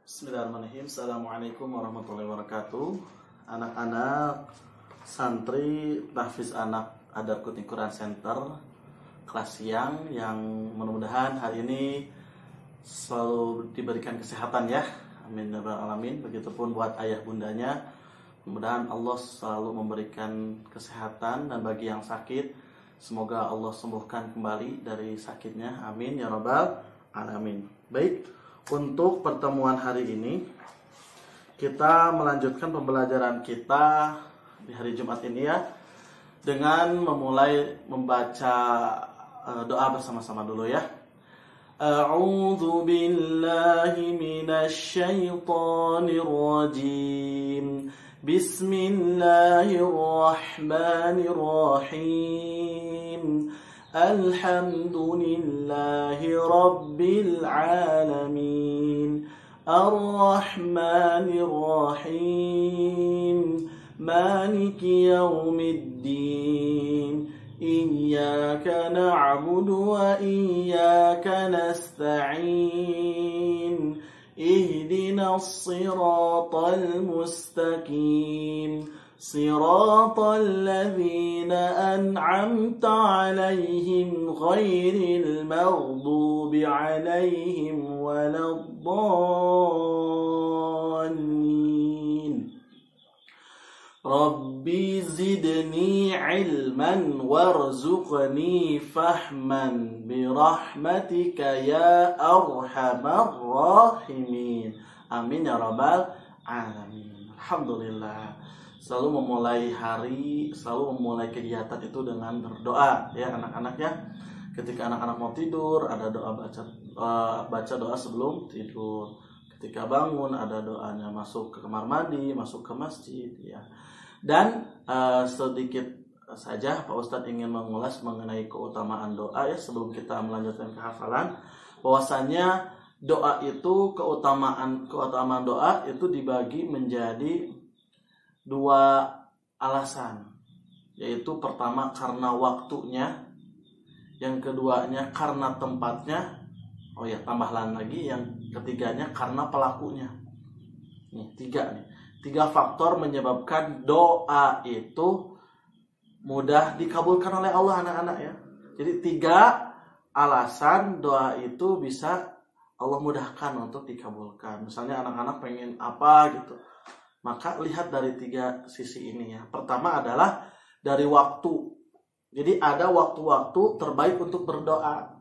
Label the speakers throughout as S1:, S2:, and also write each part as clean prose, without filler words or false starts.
S1: Bismillahirrahmanirrahim. Assalamualaikum warahmatullahi wabarakatuh. Anak-anak santri Tahfiz Anak Adarkutni Quran Center kelas siang yang mudah-mudahan hari ini selalu diberikan kesehatan ya. Amin ya rabbal alamin. Begitupun buat ayah bundanya. Mudah-mudahan Allah selalu memberikan kesehatan, dan bagi yang sakit semoga Allah sembuhkan kembali dari sakitnya. Amin ya rabbal alamin. Baik, untuk pertemuan hari ini kita melanjutkan pembelajaran kita di hari Jumat ini ya, dengan memulai membaca doa bersama-sama dulu ya. A'udzu billahi minasy syaithanir rajim. Bismillahirrahmanirrahim. Alhamdulillahi rabbil alamin. Ar-Rahmanir Rahim. Maliki yaumiddin. Iyyaka na'budu wa iyyaka nasta'in. Ihdinas siratal mustaqim. Siratal ladzina an'amta 'alaihim ghairil maghdubi 'alaihim waladdallin. Rabbi zidni ilman warzuqni fahman birahmatika ya arhamar rahimin. Amin ya rabbal alamin. Alhamdulillah. Selalu memulai hari, selalu memulai kegiatan itu dengan berdoa ya anak-anak ya. Ketika anak-anak mau tidur ada doa, baca doa sebelum tidur. Ketika bangun ada doanya, masuk ke kamar mandi, masuk ke masjid ya. Dan sedikit saja Pak Ustadz ingin mengulas mengenai keutamaan doa ya, sebelum kita melanjutkan ke hafalan. Bahwasanya doa itu, keutamaan doa itu dibagi menjadi dua alasan, yaitu pertama karena waktunya, yang keduanya karena tempatnya, oh ya tambahan lagi yang ketiganya karena pelakunya. Tiga faktor menyebabkan doa itu mudah dikabulkan oleh Allah anak-anak ya. Jadi 3 alasan doa itu bisa Allah mudahkan untuk dikabulkan. Misalnya anak-anak pengen apa gitu, maka lihat dari 3 sisi ini ya. Pertama adalah dari waktu. Jadi ada waktu-waktu terbaik untuk berdoa.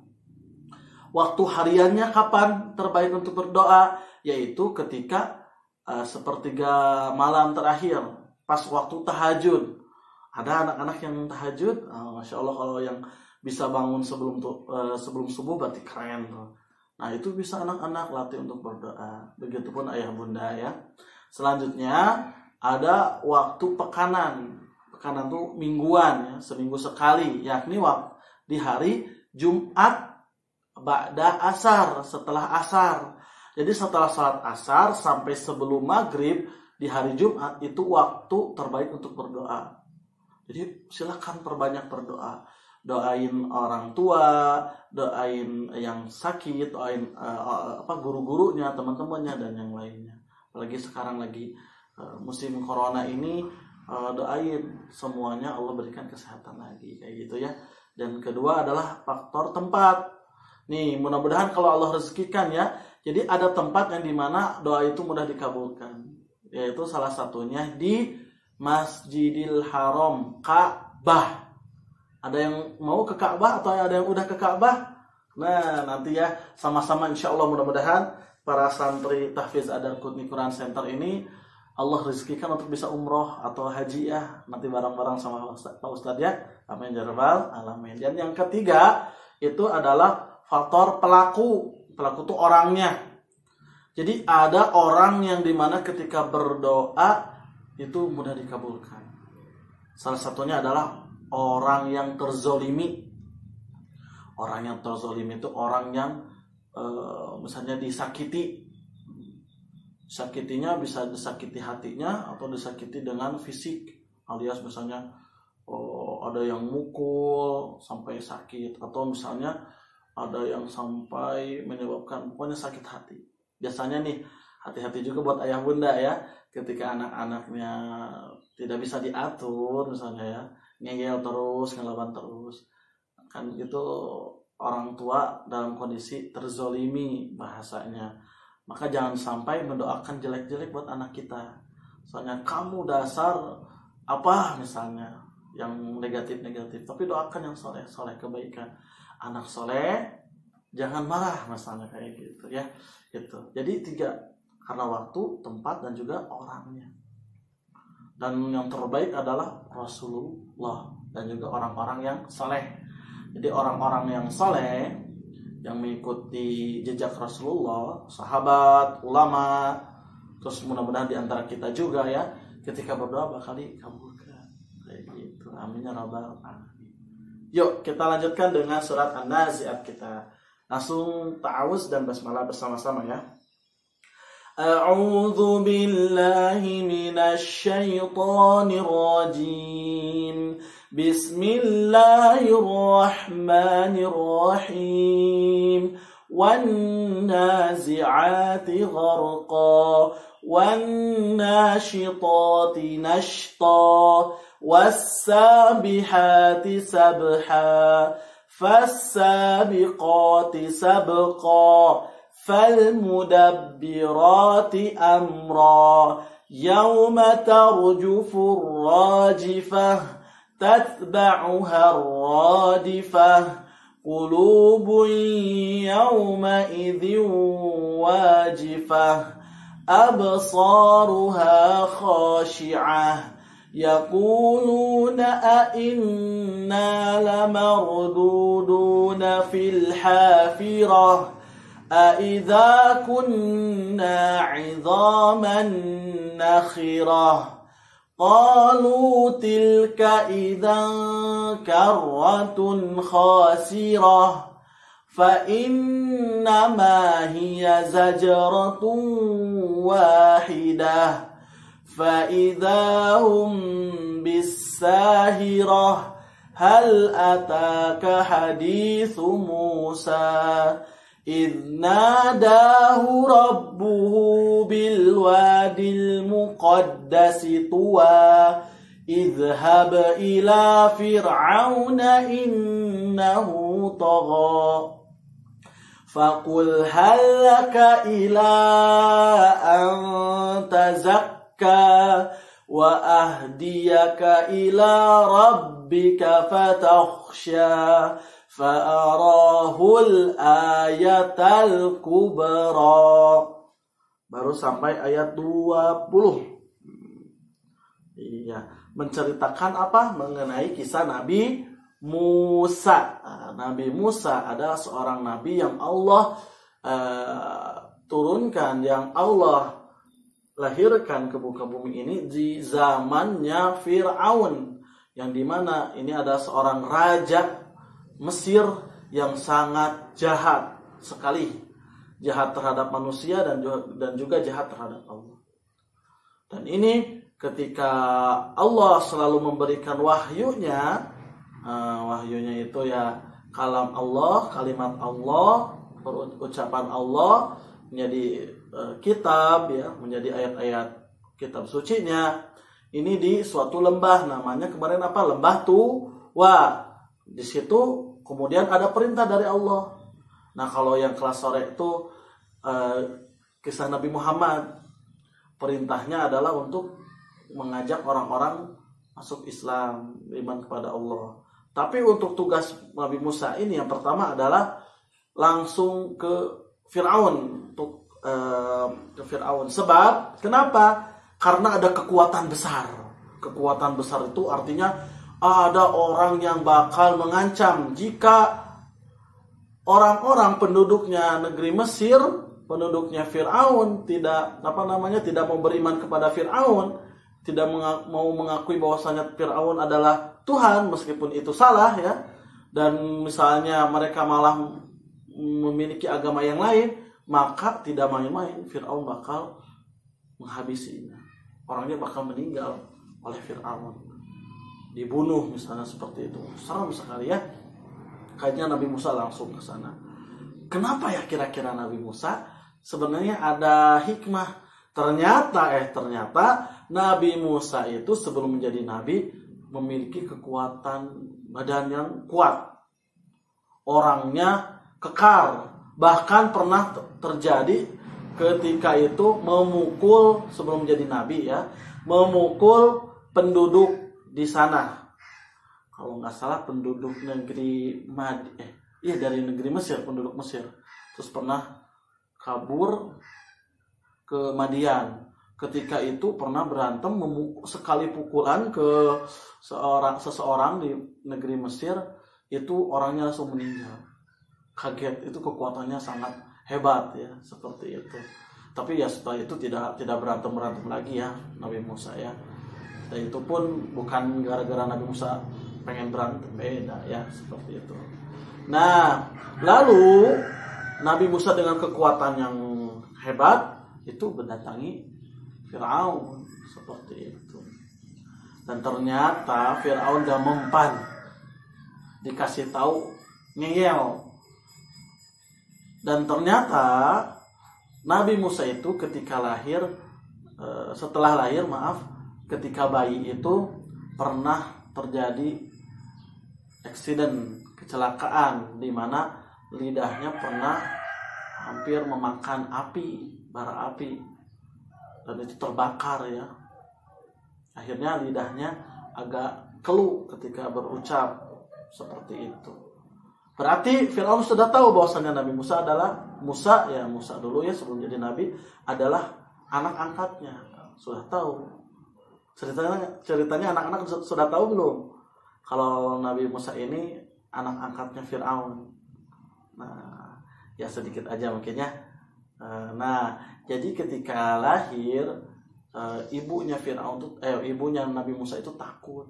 S1: Waktu hariannya kapan terbaik untuk berdoa? Yaitu ketika sepertiga malam terakhir, pas waktu tahajud. Ada anak-anak yang tahajud, Masya Allah, kalau yang bisa bangun sebelum subuh berarti keren tuh. Nah itu bisa anak-anak latih untuk berdoa. Begitupun ayah bunda ya. Selanjutnya ada waktu pekanan. Pekanan tuh mingguan ya, seminggu sekali, yakni di hari Jumat ba'da asar, setelah asar. Jadi setelah salat asar sampai sebelum maghrib di hari Jumat itu waktu terbaik untuk berdoa. Jadi silakan perbanyak berdoa. Doain orang tua, doain yang sakit, doain guru-gurunya, teman-temannya dan yang lainnya. Apalagi sekarang lagi musim corona ini, doain semuanya Allah berikan kesehatan lagi kayak gitu ya. Dan kedua adalah faktor tempat. Nih mudah-mudahan kalau Allah rezekikan ya, jadi ada tempat yang dimana doa itu mudah dikabulkan, yaitu salah satunya di Masjidil Haram, Ka'bah. Ada yang mau ke Ka'bah atau ada yang udah ke Ka'bah? Nah nanti ya sama-sama insya Allah mudah-mudahan para santri Tahfiz Adarkutni Quran Center ini Allah rezekikan untuk bisa umroh atau haji ya, nanti bareng-bareng sama Pak Ustadz ya. Amin ya rabbal alamin. Dan yang ketiga itu adalah faktor pelaku. Pelaku itu orangnya. Jadi ada orang yang dimana ketika berdoa itu mudah dikabulkan. Salah satunya adalah orang yang terzolimi. Orang yang terzolimi itu orang yang misalnya disakiti. Sakitinya bisa disakiti hatinya atau disakiti dengan fisik, alias misalnya ada yang mukul sampai sakit, atau misalnya ada yang sampai menyebabkan pokoknya sakit hati. Biasanya nih Hati-hati juga buat ayah bunda ya, ketika anak-anaknya tidak bisa diatur misalnya ya, ngeyel terus, ngelawan terus, kan itu orang tua dalam kondisi terzolimi bahasanya. Maka jangan sampai mendoakan jelek-jelek buat anak kita. Soalnya kamu dasar apa misalnya yang negatif-negatif, tapi doakan yang soleh-soleh, kebaikan. Anak soleh jangan marah misalnya kayak gitu ya. Gitu. Jadi 3, karena waktu, tempat, dan juga orangnya. Dan yang terbaik adalah Rasulullah dan juga orang-orang yang soleh. Jadi orang-orang yang soleh yang mengikuti jejak Rasulullah, sahabat, ulama, terus mudah-mudahan di antara kita juga ya, ketika berdoa bakal dikabulkan. Kayak gitu. Amin ya rabbal alamin. Yuk kita lanjutkan dengan surat An-Nazi'at kita. Langsung ta'awuz dan basmalah bersama-sama ya. A'udzu billahi minasy syaithanir rajim. Bismillahirrahmanirrahim. Wan nazi'ati gharqa wan nashitati nashta was-sabihati sabha fas-sabiqati sabqa فالمدبرات أمرا يوم ترجف الراجفة تتبعها الرادفة قلوب يومئذ واجفة أبصارها خاشعة يقولون أئنا لمردودون في الحافرة أَإِذَا كُنَّا عِظَامًا نَخِرَةً قَالُوا تِلْكَ إِذًا كَرَّةٌ خَاسِرَةٌ فَإِنَّمَا هِيَ زَجْرَةٌ وَاحِدَةٌ فَإِذَا هُمْ بِالسَّاهِرَةِ هَلْ أَتَاكَ حَدِيثُ مُوسَى إذ ناداه ربه بالواد المقدس طوى اذهب إلى فرعون إنه طغى فقل هل لك إلى أن تزكى وأهديك إلى ربك فتخشى Fa'arahul ayatal kubra. Baru sampai ayat 20. Iya, menceritakan apa? Mengenai kisah Nabi Musa. Nabi Musa adalah seorang nabi yang Allah turunkan, yang Allah lahirkan ke muka bumi ini di zamannya Fir'aun, yang dimana ini adalah seorang raja Mesir yang sangat jahat sekali, jahat terhadap manusia dan juga jahat terhadap Allah. Dan ini ketika Allah selalu memberikan wahyunya, wahyunya itu ya kalam Allah, kalimat Allah, ucapan Allah menjadi kitab ya, menjadi ayat-ayat kitab sucinya. Ini di suatu lembah, namanya kemarin apa? Lembah Tuwa. Di situ kemudian ada perintah dari Allah. Nah, kalau yang kelas sore itu kisah Nabi Muhammad, perintahnya adalah untuk mengajak orang-orang masuk Islam, beriman kepada Allah. Tapi untuk tugas Nabi Musa ini yang pertama adalah langsung ke Fir'aun, untuk ke Fir'aun. Sebab kenapa? Karena ada kekuatan besar. Kekuatan besar itu artinya ada orang yang bakal mengancam jika orang-orang penduduknya negeri Mesir, penduduknya Fir'aun tidak tidak mau beriman kepada Fir'aun, tidak mau mengakui bahwasanya Fir'aun adalah Tuhan meskipun itu salah ya, dan misalnya mereka malah memiliki agama yang lain, maka tidak main-main Fir'aun bakal menghabisinya. Orangnya bakal meninggal oleh Fir'aun, dibunuh misalnya seperti itu. Serem sekali ya. Kayaknya Nabi Musa langsung ke sana. Kenapa ya kira-kira Nabi Musa sebenarnya ada hikmah. Ternyata Nabi Musa itu sebelum menjadi nabi memiliki kekuatan badan yang kuat. Orangnya kekar. Bahkan pernah terjadi ketika itu memukul sebelum menjadi nabi ya, memukul penduduk di sana. Kalau nggak salah penduduk negeri dari negeri Mesir, penduduk Mesir. Terus pernah kabur ke Madian. Ketika itu pernah berantem sekali pukulan ke seseorang di negeri Mesir, itu orangnya langsung meninggal. Kaget, itu kekuatannya sangat hebat ya, seperti itu. Tapi ya setelah itu tidak berantem lagi ya Nabi Musa ya. Dan itu pun bukan gara-gara Nabi Musa pengen berantem, beda ya, seperti itu. Nah, lalu Nabi Musa dengan kekuatan yang hebat itu mendatangi Firaun seperti itu. Dan ternyata Firaun gak mempan. Dikasih tahu ngeyel. Dan ternyata Nabi Musa itu ketika lahir, ketika bayi itu pernah terjadi kecelakaan di mana lidahnya pernah hampir memakan bara api, dan itu terbakar ya. Akhirnya lidahnya agak keluh ketika berucap seperti itu. Berarti Firaun sudah tahu bahwasanya Nabi Musa adalah Musa dulu ya sebelum jadi nabi adalah anak angkatnya. Sudah tahu. Ceritanya anak-anak sudah tahu belum? Kalau Nabi Musa ini anak angkatnya Firaun. Nah, ya sedikit aja mungkinnya. Nah, jadi ketika lahir ibunya Nabi Musa itu takut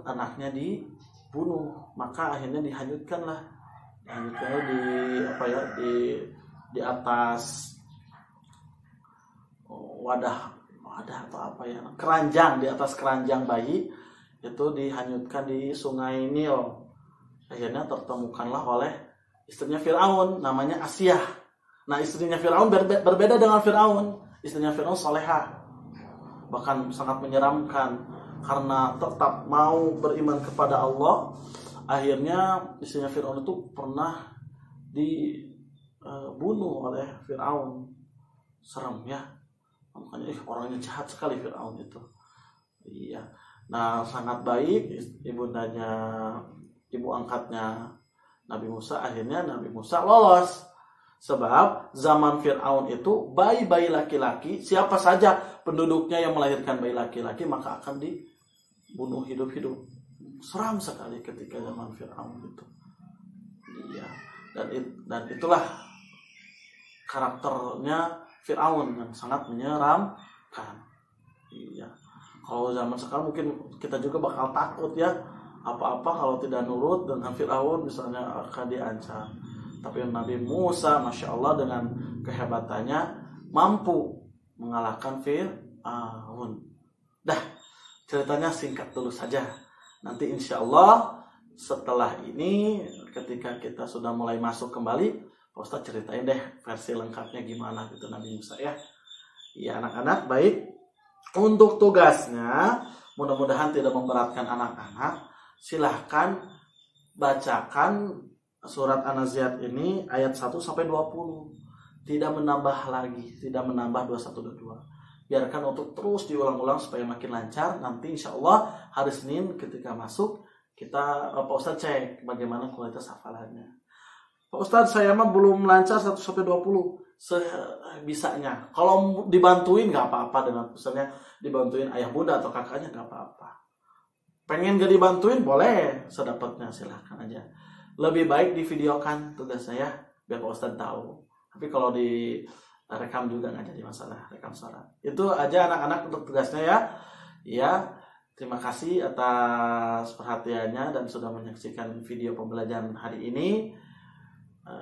S1: anaknya dibunuh, maka akhirnya dihanyutkanlah di atas wadah atau apa ya, keranjang, di atas keranjang bayi itu dihanyutkan di sungai Nil. Akhirnya tertemukanlah oleh istrinya Firaun, namanya Asiyah. Nah, istrinya Firaun berbeda dengan Firaun. Istrinya Firaun salehah, bahkan sangat menyeramkan karena tetap mau beriman kepada Allah. Akhirnya istrinya Firaun itu pernah dibunuh oleh Firaun. Serem ya, makanya orangnya jahat sekali Firaun itu. Iya. Nah, sangat baik ibu angkatnya Nabi Musa. Akhirnya Nabi Musa lolos. Sebab zaman Firaun itu bayi-bayi laki-laki, siapa saja penduduknya yang melahirkan bayi laki-laki maka akan dibunuh hidup-hidup. Seram sekali ketika zaman Firaun itu. Iya. Dan itulah karakternya Firaun yang sangat menyeramkan. Iya. Kalau zaman sekarang mungkin kita juga bakal takut ya. Apa-apa kalau tidak nurut dengan Firaun misalnya akan diancam. Tapi Nabi Musa, Masya Allah, dengan kehebatannya mampu mengalahkan Firaun. Dah, ceritanya singkat dulu saja. Nanti insya Allah setelah ini ketika kita sudah mulai masuk kembali, Pak Ustadz ceritain deh versi lengkapnya gimana gitu Nabi Musa ya. Ya anak-anak, baik. Untuk tugasnya, mudah-mudahan tidak memberatkan anak-anak. Silahkan bacakan surat An-Nazi'at ini ayat 1 sampai 20. Tidak menambah lagi, tidak menambah 21-22. Biarkan untuk terus diulang-ulang supaya makin lancar. Nanti insya Allah hari Senin ketika masuk kita Pak Ustadz cek bagaimana kualitas hafalannya. Pak Ustadz saya mah belum lancar 1 sampai 20. Sebisanya. Kalau dibantuin nggak apa-apa, dengan misalnya dibantuin ayah bunda atau kakaknya nggak apa-apa. Pengen gak dibantuin boleh sedapatnya, silahkan aja. Lebih baik divideokan tugas saya biar Pak Ustadz tahu. Tapi kalau di rekam juga nggak jadi masalah, rekam suara. Itu aja anak-anak untuk tugasnya ya. Ya, terima kasih atas perhatiannya dan sudah menyaksikan video pembelajaran hari ini.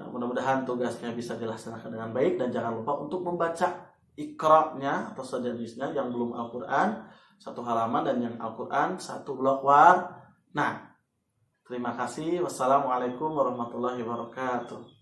S1: Mudah-mudahan tugasnya bisa dilaksanakan dengan baik dan jangan lupa untuk membaca Iqra-nya atau sejenisnya yang belum Al-Quran 1 halaman dan yang Al-Quran 1 blok war. Nah, terima kasih. Wassalamualaikum warahmatullahi wabarakatuh.